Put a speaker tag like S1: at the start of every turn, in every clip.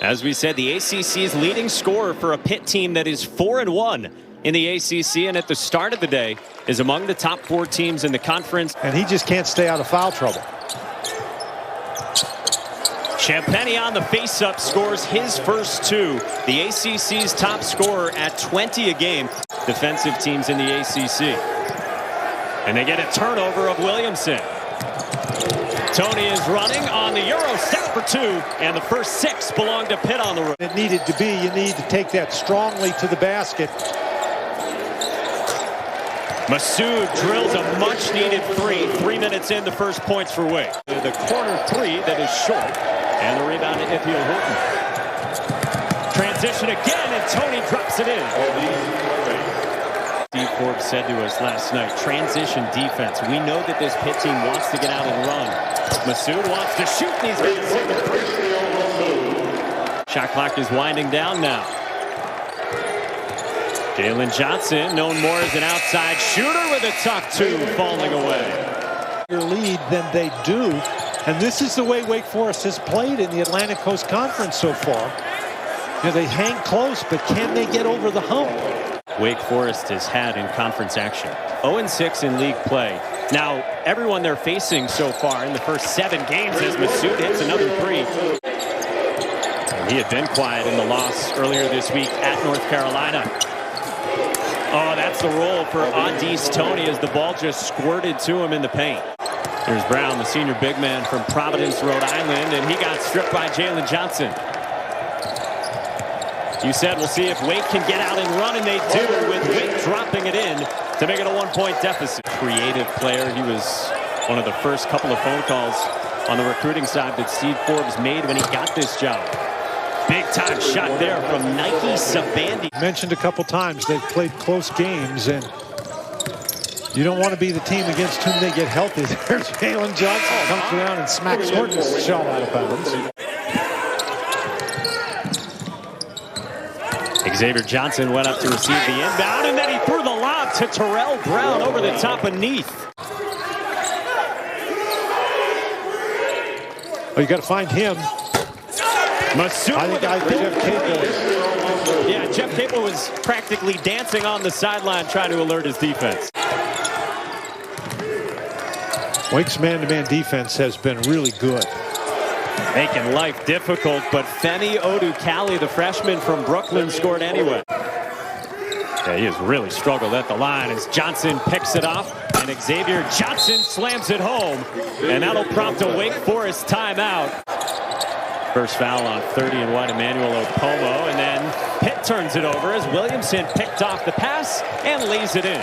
S1: As we said, the ACC's leading scorer for a Pitt team that is 4-1 in the ACC, and at the start of the day is among the top 4 teams in the conference.
S2: And he just can't stay out of foul trouble.
S1: Champagnie on the face-up scores his first 2. The ACC's top scorer at 20 a game. Defensive teams in the ACC. And they get a turnover of Williamson. Tony is running on the Euro step for 2, and the first 6 belong to Pitt on the road.
S2: It needed to be. You need to take that strongly to the basket.
S1: Massoud drills a much-needed 3. 3 minutes in, the first points for Wake. The corner 3 that is short, and the rebound to Ismael Massoud. Transition again, and Tony drops it in. Steve Forbes said to us last night, transition defense. We know that this Pitt team wants to get out and run. Massoud wants to shoot, and he's got a single three. Shot clock is winding down now. Jalen Johnson, known more as an outside shooter, with a tough 2 falling away.
S2: Your lead than they do, and this is the way Wake Forest has played in the Atlantic Coast Conference so far. You know, they hang close, but can they get over the hump?
S1: Wake Forest has had in conference action 0-6 in league play. Now, everyone they're facing so far in the first 7 games as Massoud hits another 3. And he had been quiet in the loss earlier this week at North Carolina. Oh, that's the roll for Ody Oguama as the ball just squirted to him in the paint. Here's Brown, the senior big man from Providence, Rhode Island, and he got stripped by Jalen Johnson. You said we'll see if Wake can get out and run, and they do, with Wake dropping it in to make it a 1-point deficit. Creative player. He was one of the first couple of phone calls on the recruiting side that Steve Forbes made when he got this job. Big time shot there from Nike Sabandi.
S2: Mentioned a couple times they've played close games, and you don't want to be the team against whom they get healthy. There's Jalen Johnson comes around and smacks Horton's shot out of bounds.
S1: Xavier Johnson went up to receive the inbound, and then he threw the lob to Terrell Brown over the top of Neath.
S2: Oh, you got to find him.
S1: Massoud
S2: I think Jeff Capel.
S1: Yeah, Jeff Capel was practically dancing on the sideline trying to alert his defense.
S2: Wake's man-to-man defense has been really good.
S1: Making life difficult, but Femi Odukali, the freshman from Brooklyn, scored anyway. Yeah, he has really struggled at the line as Johnson picks it off, and Xavier Johnson slams it home, and that'll prompt a Wake Forest timeout. First foul on 30 and white, Ismael Oguama, and then Pitt turns it over as Williamson picked off the pass and lays it in.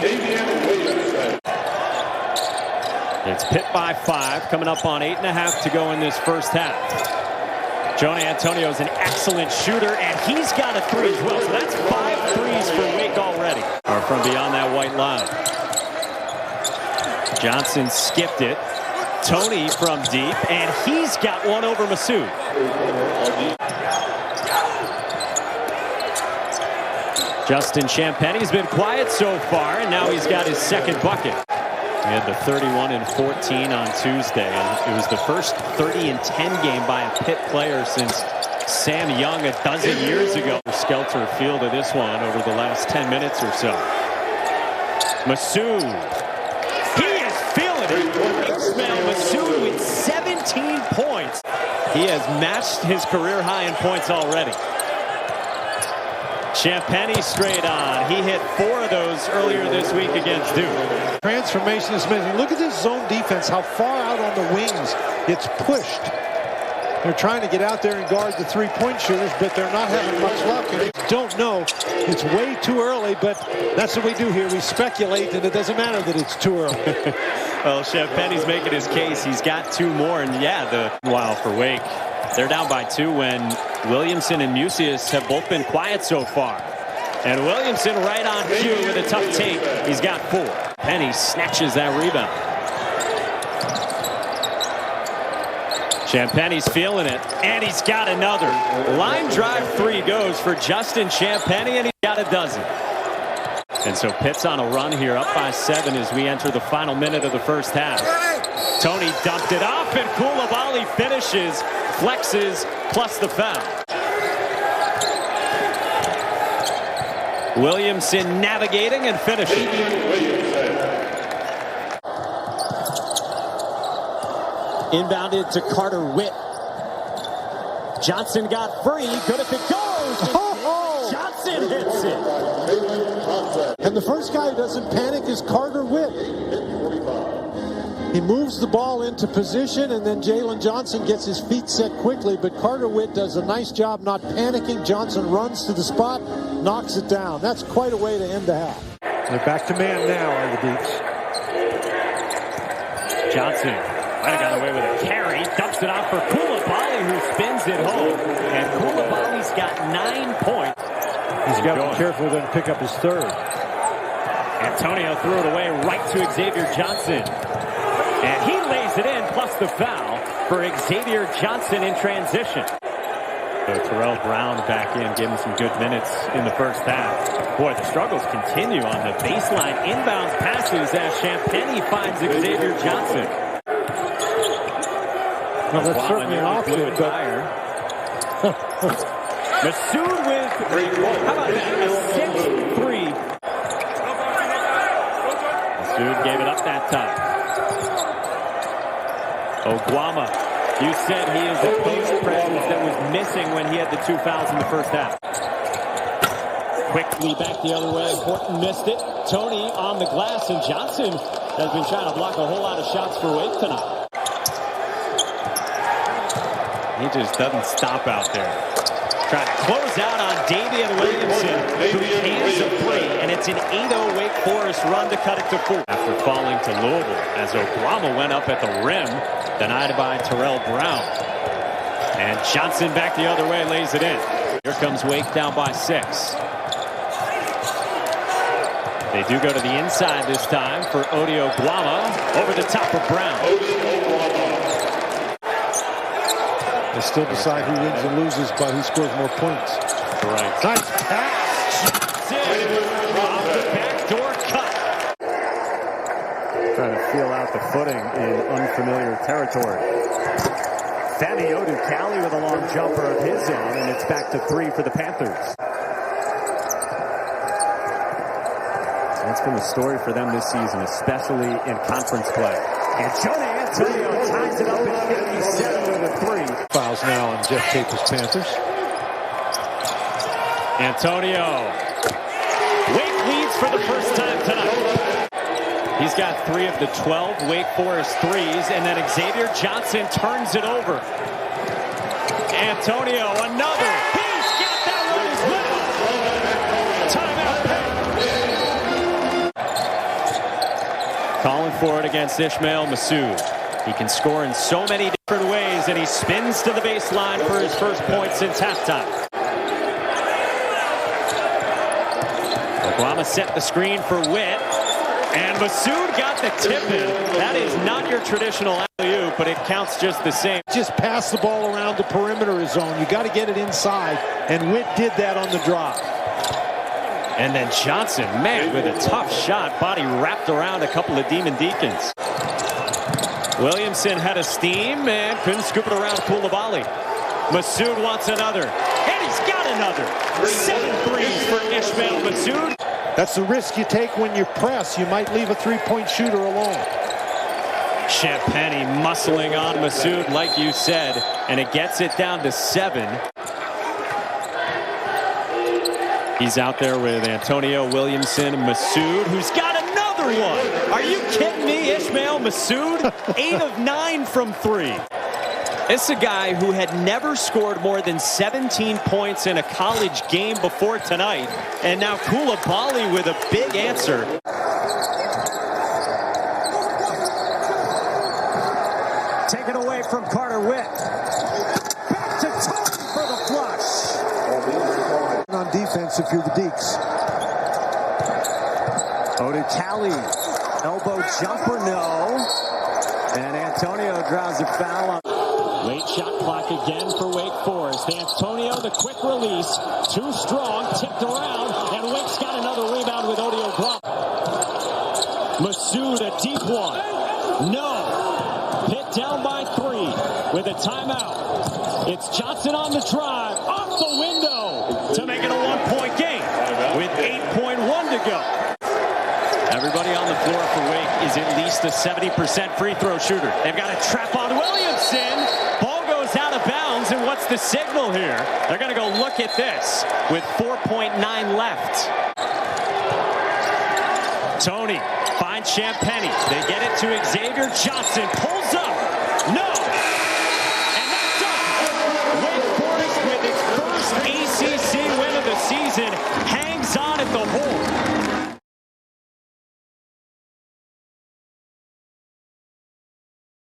S1: It's Pitt by 5, coming up on 8.5 to go in this first half. Jonah Antonio is an excellent shooter, and he's got a 3 as well, so that's 5 threes for Wake already. Or from beyond that white line. Johnson skipped it. Tony from deep, and he's got one over Massoud. Justin Champagnie's been quiet so far, and now he's got his second bucket. He had the 31 and 14 on Tuesday, and it was the first 30 and 10 game by a Pitt player since Sam Young a dozen years ago. Skelter feel to this one over the last 10 minutes or so. Massoud. He is feeling it. Ismael Massoud with 17 points. He has matched his career high in points already. Champagnie straight on. He hit 4 of those earlier this week against Duke.
S2: Transformation is amazing. Look at this zone defense, how far out on the wings it's pushed. They're trying to get out there and guard the three-point shooters, but they're not having much luck. And they don't know. It's way too early, but that's what we do here. We speculate, and it doesn't matter that it's too early.
S1: Well, Champagnie's making his case. He's got 2 more, and yeah, wow for Wake. They're down by 2 when Williamson and Musius have both been quiet so far. And Williamson right on cue with a tough take. He's got 4. Penny snatches that rebound. Champagnie's feeling it, and he's got another. Line drive 3 goes for Justin Champagnie, and he's got a dozen. And so Pitt's on a run here, up by 7 as we enter the final minute of the first half. Tony dumped it off, and Koulibaly finishes, flexes, plus the foul. Williamson navigating and finishing. Inbounded to Carter Witt. Johnson got free. Good if it goes. Johnson hits it.
S2: And the first guy who doesn't panic is Carter Witt. He moves the ball into position, and then Jalen Johnson gets his feet set quickly, but Carter Witt does a nice job not panicking. Johnson runs to the spot, knocks it down. That's quite a way to end the half. They're back to man now, are the Deeps.
S1: Johnson might have got away with a carry. Dumps it off for Koulibaly, who spins it home. And Koulibaly's got 9 points.
S2: He's got to be careful then pick up his third.
S1: Antonio threw it away right to Xavier Johnson. And he lays it in, plus the foul for Xavier Johnson in transition. So Terrell Brown back in, gave him some good minutes in the first half. Boy, the struggles continue on the baseline inbounds passes as Champagnie finds Xavier Johnson.
S2: Well, that's certainly an option, but...
S1: Massoud with, how about that, a 6-3. Massoud gave it up that time. Oguama, you said he is a post presence that was missing when he had the 2 fouls in the first half. Quickly back the other way. Horton missed it. Tony on the glass, and Johnson has been trying to block a whole lot of shots for Wake tonight. He just doesn't stop out there. Trying to close out on Davian Williamson, who cans a three, and it's an 8-0 Wake Forest run to cut it to 4. After falling to Louisville, as Oguama went up at the rim, denied by Terrell Brown. And Johnson back the other way, lays it in. Here comes Wake down by 6. They do go to the inside this time for Ody Oguama, over the top of Brown.
S2: They still decide who wins and loses by who scores more points.
S1: Right.
S2: Nice pass.
S1: Off the backdoor cut. Trying to feel out the footing in unfamiliar territory. Femi Odukalu with a long jumper of his own, and it's back to 3 for the Panthers. That's been the story for them this season, especially in conference play. And Jonah Antonio ties it up at 57 with a 3.
S2: Fouls now on Jeff Capel's Panthers.
S1: Antonio. Wake leads for the first time tonight. He's got 3 of the 12 Wake Forest threes, and then Xavier Johnson turns it over. Antonio, another. He's got that one as well. Timeout. Calling for it against Ismael Massoud. He can score in so many different ways, and he spins to the baseline for his first point since halftime. Oguama set the screen for Witt, and Massoud got the tip in. That is not your traditional alley-oop, but it counts just the same.
S2: Just pass the ball around the perimeter zone. You got to get it inside, and Witt did that on the drive.
S1: And then Johnson, man, with a tough shot, body wrapped around a couple of Demon Deacons. Williamson had a steam and couldn't scoop it around Koulibaly. Massoud wants another, and he's got another. 7 threes for Ismael Massoud.
S2: That's the risk you take when you press. You might leave a three-point shooter alone.
S1: Champagnie muscling on Massoud, like you said, and it gets it down to 7. He's out there with Antonio, Williamson, Massoud, who's got another one. Are you kidding me? Ismael Massoud, 8 of 9 from 3. This is a guy who had never scored more than 17 points in a college game before tonight. And now Koulibaly with a big answer. Taken away from Carter Witt. Back to Tony for the flush.
S2: On defense if you're the Deeks.
S1: Odukalu, elbow jumper, no. And Antonio draws a foul on. Late shot clock again for Wake Forest. Antonio, the quick release. Too strong, tipped around, and Wake's got another rebound with Ody Oguama. Massoud, a deep one. No. Pitt down by 3 with a timeout. It's Johnson on the drive, off the window to make it a 1-point game with 8 points. is at least a 70% free throw shooter. They've got a trap on Williamson. Ball goes out of bounds, and what's the signal here? They're going to go look at this with 4.9 left. Tony finds Champagnie. They get it to Xavier Johnson. Pulls up. No.